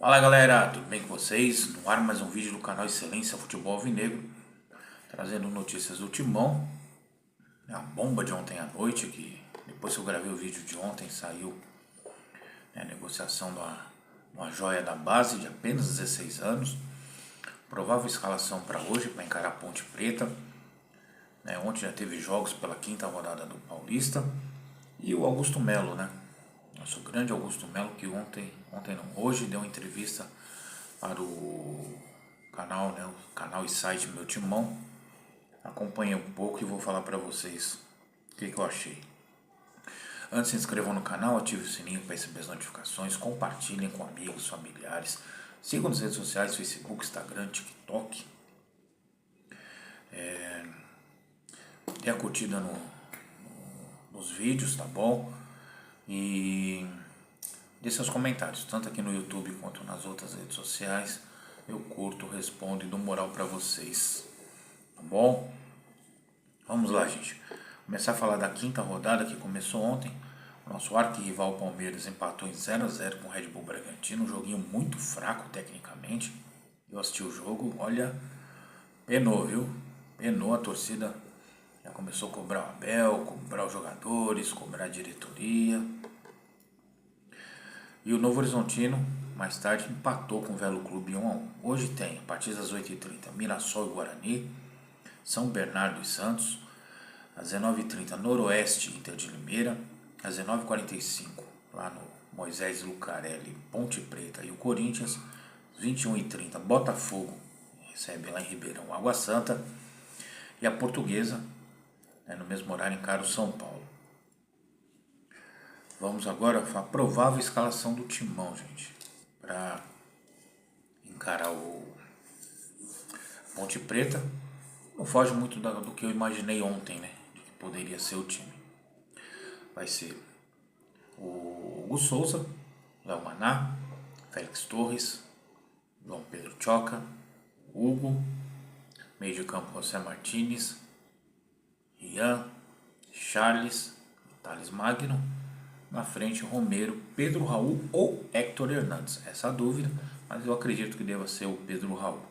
Fala galera, tudo bem com vocês? No ar mais um vídeo do canal Excelência Futebol Alvinegro, trazendo notícias do Timão. A bomba de ontem à noite, que depois que eu gravei o vídeo de ontem, saiu a negociação de uma joia da base de apenas 16 anos. Provável escalação para hoje, para encarar a Ponte Preta. Ontem já teve jogos pela quinta rodada do Paulista. E o Augusto Melo, nosso grande Augusto Melo, que hoje deu uma entrevista para o canal e site Meu Timão. Acompanhei um pouco e vou falar para vocês o que eu achei. Antes, se inscrevam no canal, ative o sininho para receber as notificações, compartilhem com amigos, familiares, sigam nas redes sociais, Facebook, Instagram, TikTok. Dê a curtida nos vídeos, tá bom? E dê seus comentários, tanto aqui no YouTube quanto nas outras redes sociais. Eu curto, respondo e dou moral pra vocês, tá bom? Vamos lá, gente. Começar a falar da quinta rodada que começou ontem. O nosso arquirrival Palmeiras empatou em 0-0 com o Red Bull Bragantino. Um joguinho muito fraco tecnicamente. Eu assisti o jogo, olha, penou, viu? Penou, a torcida já começou a cobrar o Abel, cobrar os jogadores, cobrar a diretoria. E o Novo Horizontino, mais tarde, empatou com o Velo Clube 1-1. Hoje tem, a partir das 8h30, Mirassol e Guarani, São Bernardo e Santos, às 19h30, Noroeste e Inter de Limeira, às 19h45, lá no Moisés Lucarelli, Ponte Preta e o Corinthians, às 21h30, Botafogo, recebe lá em Ribeirão, Água Santa, e a Portuguesa, no mesmo horário, encara o São Paulo. Vamos agora para a provável escalação do Timão, gente, para encarar o Ponte Preta. Não foge muito do que eu imaginei ontem, de que poderia ser o time. Vai ser o Hugo Souza, Léo Maná, Félix Torres, João Pedro Choca, Hugo, meio de campo José Martínez, Rian, Charles, Thales Magno, na frente Romero, Pedro Raul ou Héctor Hernandes. Essa é a dúvida, mas eu acredito que deva ser o Pedro Raul.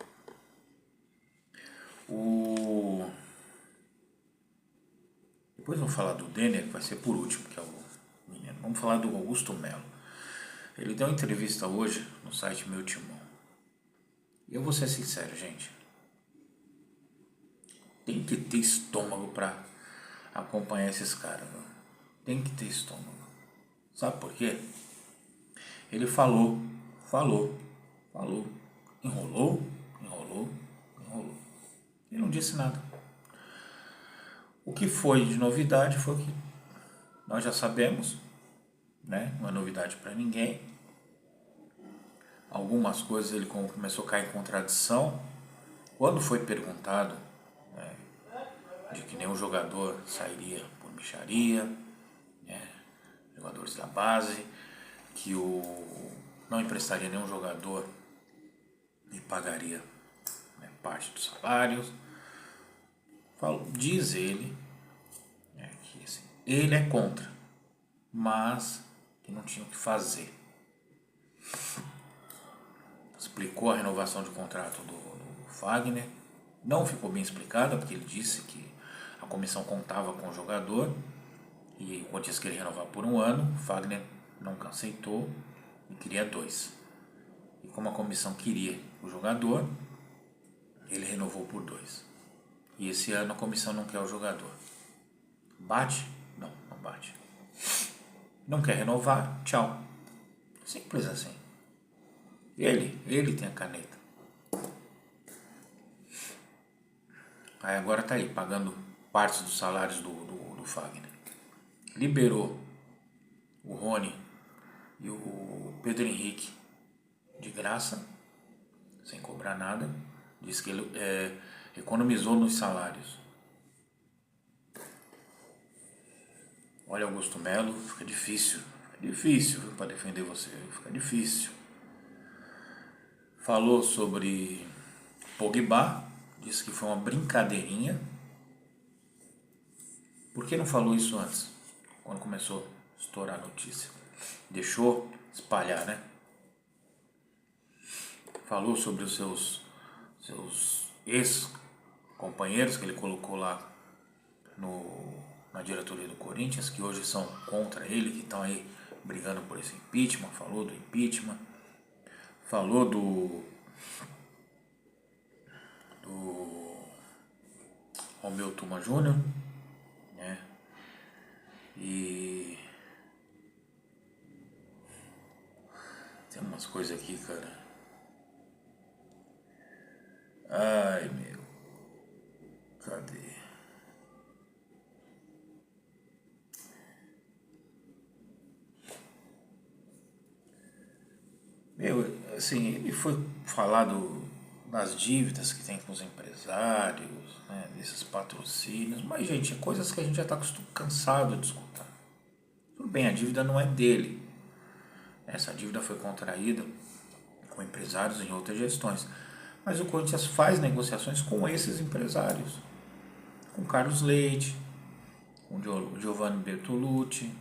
Depois vamos falar do Denner, que vai ser por último, que é o menino. Vamos falar do Augusto Melo. Ele deu uma entrevista hoje no site Meu Timão. E eu vou ser sincero, gente. Tem que ter estômago para acompanhar esses caras. Tem que ter estômago. Sabe por quê? Ele falou, enrolou. E não disse nada. O que foi de novidade foi que nós já sabemos, não é novidade para ninguém. Algumas coisas ele começou a cair em contradição. Quando foi perguntado de que nenhum jogador sairia por mixaria, jogadores da base, que não emprestaria nenhum jogador e pagaria parte dos salários. Diz ele que assim, ele é contra, mas que não tinha o que fazer. Explicou a renovação de contrato do Fagner, não ficou bem explicada, porque ele disse que a comissão contava com o jogador e o Corinthians queria renovar por 1 ano, o Fagner não aceitou e queria 2. E como a comissão queria o jogador, ele renovou por 2. E esse ano a comissão não quer o jogador. Bate? Não bate. Não quer renovar? Tchau. Simples assim. Ele tem a caneta. Aí agora tá aí, pagando partes dos salários do Fagner. Liberou o Rony e o Pedro Henrique de graça, sem cobrar nada. Diz que ele economizou nos salários. Olha, Augusto Melo, fica difícil para defender você, fica difícil. Falou sobre Pogba, disse que foi uma brincadeirinha. Por que não falou isso antes, quando começou a estourar a notícia? Deixou espalhar, falou sobre os seus ex-companheiros que ele colocou lá na diretoria do Corinthians, que hoje são contra ele, que estão aí brigando por esse impeachment. Falou do impeachment, falou do Romeu Tuma Júnior, né? E tem umas coisas aqui, cara. Ai, meu. Cadê? Meu, assim, ele foi falado das dívidas que tem com os empresários, né, desses patrocínios, mas, gente, é coisas que a gente já está cansado de escutar. Tudo bem, a dívida não é dele. Essa dívida foi contraída com empresários em outras gestões. Mas o Corinthians faz negociações com esses empresários. Com Carlos Leite, com Giovanni Bertolucci,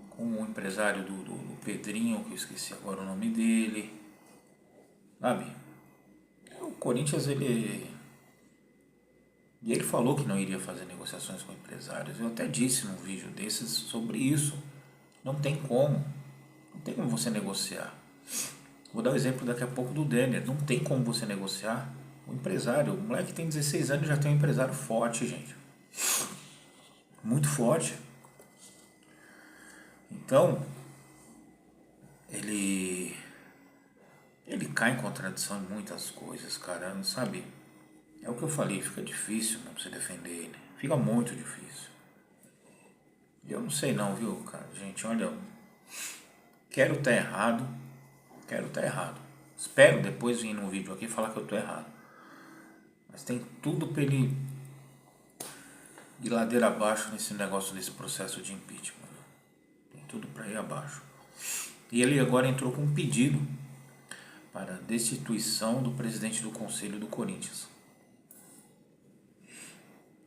com o empresário do Pedrinho, que eu esqueci agora o nome dele. Sabe? O Corinthians, ele falou que não iria fazer negociações com empresários. Eu até disse num vídeo desses sobre isso. Não tem como. Não tem como você negociar. Vou dar o exemplo daqui a pouco do Denner. Não tem como você negociar. O empresário, o moleque tem 16 anos e já tem um empresário forte, gente. Muito forte. Então, ele cai em contradição em muitas coisas, cara, sabe? É o que eu falei, fica difícil não você defender ele. Fica muito difícil. E eu não sei não, viu, cara? Gente, olha, quero estar errado. Espero depois vir num vídeo aqui e falar que eu tô errado. Mas tem tudo pra ele ir ladeira abaixo nesse negócio desse processo de impeachment. Tem tudo pra ir abaixo. E ele agora entrou com um pedido para a destituição do presidente do Conselho do Corinthians.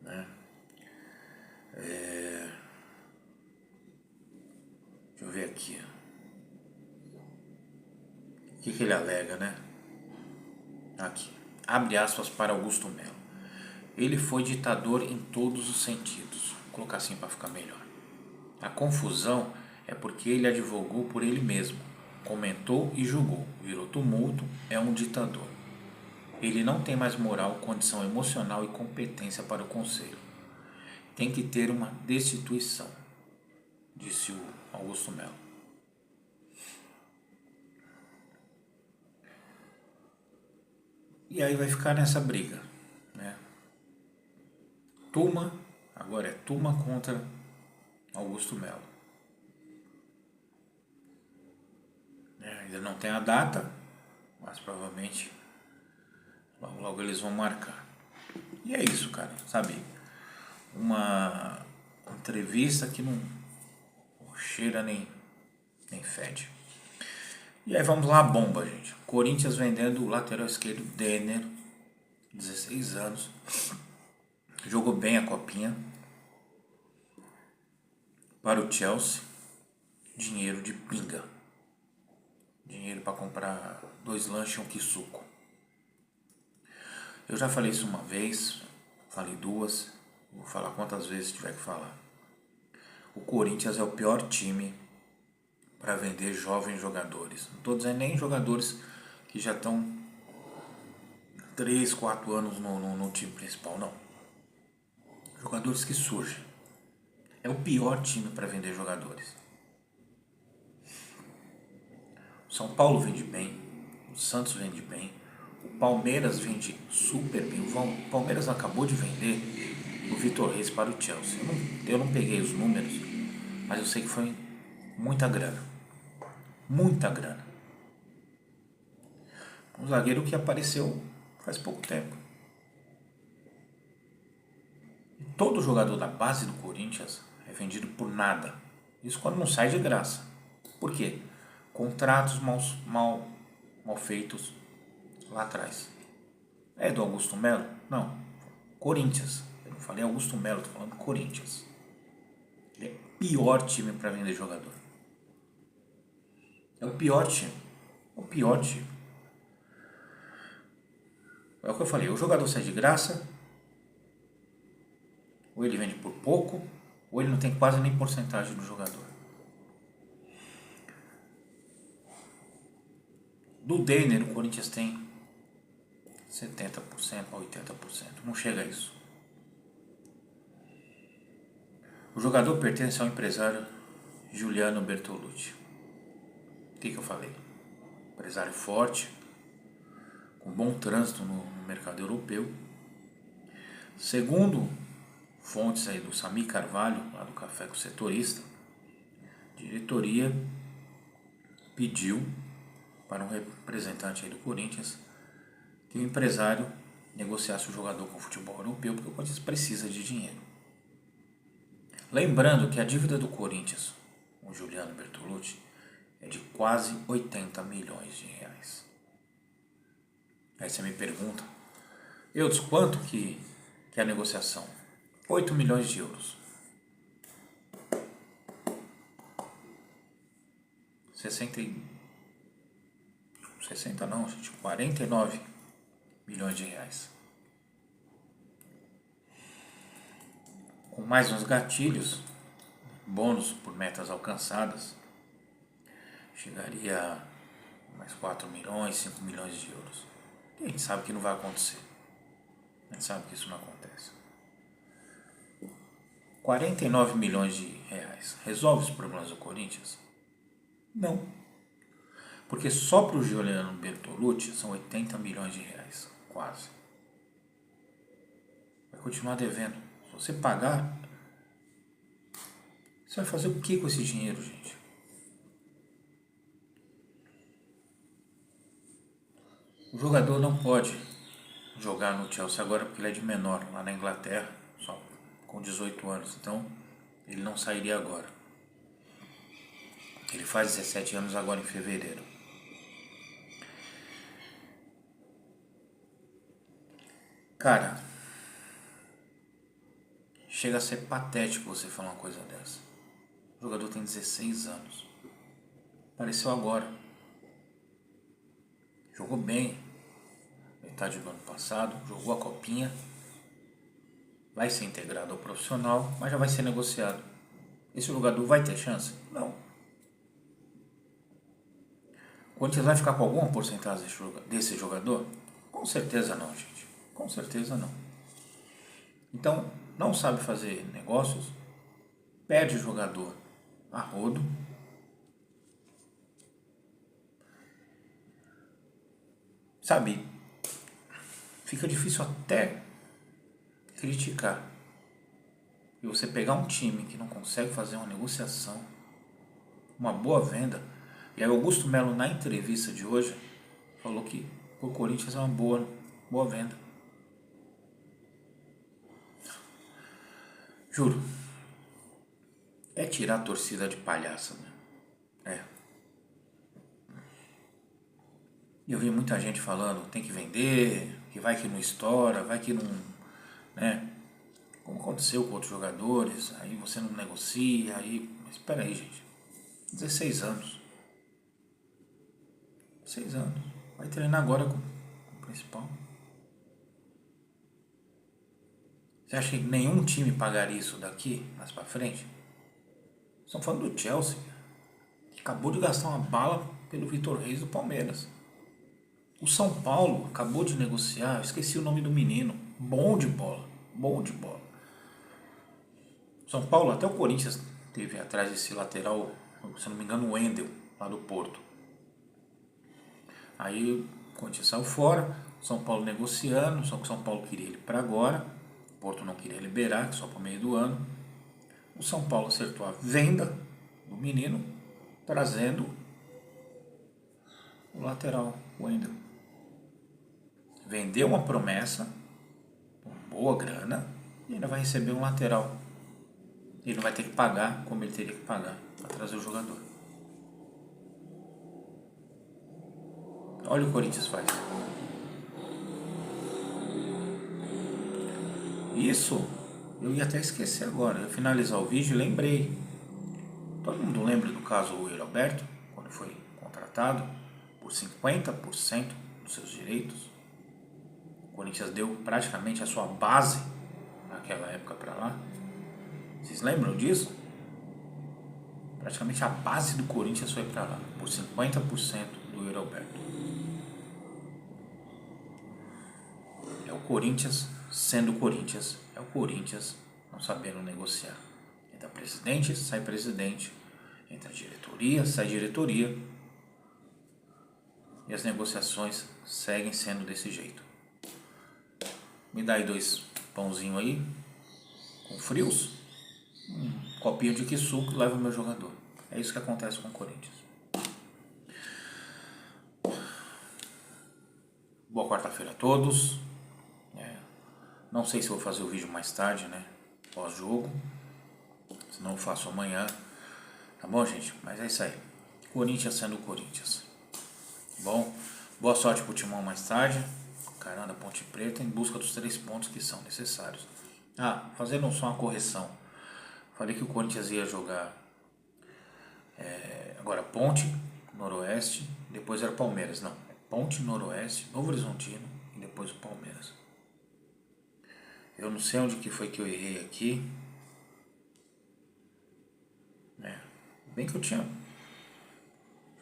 Né? Deixa eu ver aqui. O que ele alega, né? Aqui. Abre aspas para Augusto Melo. Ele foi ditador em todos os sentidos. Vou colocar assim para ficar melhor. A confusão é porque ele advogou por ele mesmo. Comentou e julgou. Virou tumulto, é um ditador. Ele não tem mais moral, condição emocional e competência para o conselho. Tem que ter uma destituição, disse o Augusto Melo. E aí vai ficar nessa briga, né? Tuma, agora é Tuma contra Augusto Melo. Ainda não tem a data, mas provavelmente logo eles vão marcar. E é isso, cara, sabe? Uma entrevista que não cheira nem fede. E aí vamos lá, a bomba, gente. Corinthians vendendo o lateral esquerdo Denner, 16 anos. Jogou bem a copinha. Para o Chelsea, dinheiro de pinga. Dinheiro para comprar 2 lanches e um quisuco. Eu já falei isso uma vez, falei 2, vou falar quantas vezes tiver que falar. O Corinthians é o pior time para vender jovens jogadores. Não estou dizendo nem jogadores que já estão 3, 4 anos no time principal, não. Jogadores que surgem. É o pior time para vender jogadores. O São Paulo vende bem, o Santos vende bem, o Palmeiras vende super bem. O Palmeiras acabou de vender o Vitor Reis para o Chelsea. Eu não peguei os números, mas eu sei que foi muita grana. Muita grana. Um zagueiro que apareceu faz pouco tempo. E todo jogador da base do Corinthians é vendido por nada. Isso quando não sai de graça. Por quê? Contratos mal feitos lá atrás. É do Augusto Melo? Não. Corinthians. Eu não falei Augusto Melo, estou falando Corinthians. Ele é o pior time para vender jogador. É o pior time. O pior tipo. É o que eu falei, o jogador sai de graça, ou ele vende por pouco, ou ele não tem quase nem porcentagem do jogador. Do Denner, o Corinthians tem 70% a 80%, não chega a isso. O jogador pertence ao empresário Giuliano Bertolucci. O que eu falei? Empresário forte, com bom trânsito no mercado europeu. Segundo fontes aí do Sami Carvalho, lá do Café com o Setorista, a diretoria pediu para um representante aí do Corinthians que o empresário negociasse o jogador com o futebol europeu, porque o Corinthians precisa de dinheiro. Lembrando que a dívida do Corinthians com o Giuliano Bertolucci é de quase 80 milhões de reais. Aí você me pergunta, Eudes, quanto que é a negociação? 8 milhões de euros. 49 milhões de reais. Com mais uns gatilhos, bônus por metas alcançadas, chegaria a mais 4 milhões, 5 milhões de euros. E a gente sabe que não vai acontecer. A gente sabe que isso não acontece. 49 milhões de reais resolve os problemas do Corinthians? Não. Porque só para o Giuliano Bertolucci são 80 milhões de reais, quase. Vai continuar devendo. Se você pagar, você vai fazer o que com esse dinheiro, gente? O jogador não pode jogar no Chelsea agora porque ele é de menor, lá na Inglaterra, só com 18 anos. Então, ele não sairia agora. Ele faz 17 anos agora em fevereiro. Cara, chega a ser patético você falar uma coisa dessa. O jogador tem 16 anos. Apareceu agora. Jogou bem. Metade do ano passado. Jogou a copinha. Vai ser integrado ao profissional, mas já vai ser negociado. Esse jogador vai ter chance? Não. O Corinthians vai ficar com alguma porcentagem desse jogador? Com certeza não, gente. Com certeza não. Então, não sabe fazer negócios, perde o jogador a rodo. Sabe, fica difícil até criticar. E você pegar um time que não consegue fazer uma negociação, uma boa venda. E aí Augusto Melo, na entrevista de hoje, falou que o Corinthians é uma boa venda. Juro, é tirar a torcida de palhaça, né? É. E eu vi muita gente falando, tem que vender, que vai que não estoura, vai que não, né? Como aconteceu com outros jogadores, aí você não negocia, aí... Mas espera aí, gente. 16 anos. 6 anos. Vai treinar agora com o principal. Você acha que nenhum time pagaria isso daqui, mais pra frente? Estamos falando do Chelsea, que acabou de gastar uma bala pelo Vitor Reis do Palmeiras. O São Paulo acabou de negociar, eu esqueci o nome do menino, bom de bola. São Paulo, até o Corinthians teve atrás desse lateral, se não me engano, o Wendel, lá do Porto. Aí o Corinthians saiu fora, São Paulo negociando, só que o São Paulo queria ele para agora, o Porto não queria liberar, só para o meio do ano. O São Paulo acertou a venda do menino, trazendo o lateral, o Wendel. Vendeu uma promessa, uma boa grana, e ainda vai receber um lateral. Ele não vai ter que pagar como ele teria que pagar para trazer o jogador. Olha o que o Corinthians faz. Isso, eu ia até esquecer agora. Eu ia finalizar o vídeo e lembrei. Todo mundo lembra do caso Will Alberto, quando foi contratado por por 50% dos seus direitos. O Corinthians deu praticamente a sua base naquela época para lá. Vocês lembram disso? Praticamente a base do Corinthians foi para lá, por 50% do Yuri Alberto. É o Corinthians sendo Corinthians, é o Corinthians não sabendo negociar. Entra presidente, sai presidente, entra diretoria, sai diretoria, e as negociações seguem sendo desse jeito. Me dá aí 2 pãozinhos aí, com frios, um copinho de suco, leva o meu jogador. É isso que acontece com o Corinthians. Boa quarta-feira a todos. Não sei se vou fazer o vídeo mais tarde, né? Pós-jogo. Se não, eu faço amanhã. Tá bom, gente? Mas é isso aí. Corinthians sendo Corinthians. Bom, boa sorte pro Timão mais tarde. Caramba, Ponte Preta em busca dos 3 pontos que são necessários. Fazendo só uma correção. Falei que o Corinthians ia jogar agora Ponte, Noroeste, depois era Palmeiras. Não, é Ponte, Noroeste, Novo Horizontino e depois o Palmeiras. Eu não sei onde que foi que eu errei aqui. Bem que eu tinha...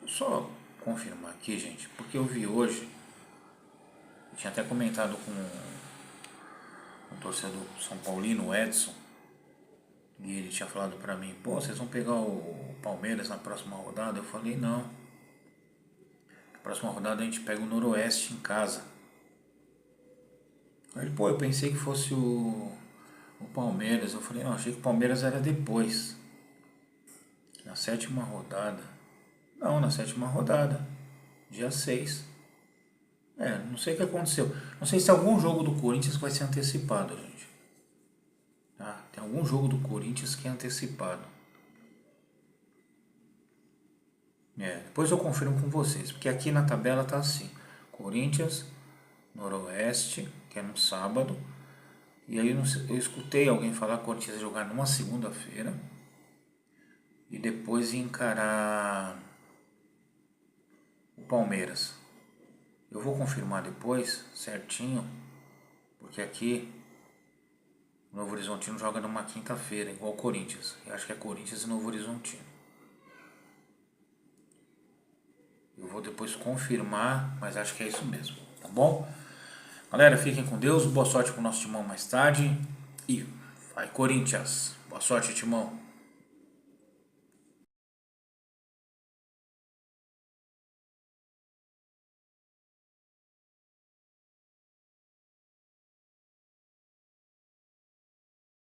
Deixa eu só confirmar aqui, gente, porque eu vi hoje, eu tinha até comentado com um torcedor São Paulino, o Edson, e ele tinha falado pra mim, pô, vocês vão pegar o Palmeiras na próxima rodada? Eu falei, não. Na próxima rodada a gente pega o Noroeste em casa. Aí ele, pô, eu pensei que fosse o Palmeiras. Eu falei, não, achei que o Palmeiras era depois. Na 7ª rodada. Não, na 7ª rodada. Dia 6. Não sei o que aconteceu. Não sei se algum jogo do Corinthians vai ser antecipado, gente. Tem algum jogo do Corinthians que é antecipado. Depois eu confirmo com vocês. Porque aqui na tabela tá assim. Corinthians, Noroeste, que é no sábado. E aí eu escutei alguém falar que o Corinthians ia jogar numa segunda-feira. E depois ia encarar o Palmeiras. Eu vou confirmar depois, certinho. Porque aqui o Novo Horizontino joga numa quinta-feira, igual o Corinthians. Eu acho que é Corinthians e Novo Horizontino. Eu vou depois confirmar, mas acho que é isso mesmo, tá bom? Galera, fiquem com Deus, boa sorte pro nosso Timão mais tarde. E vai Corinthians! Boa sorte, Timão!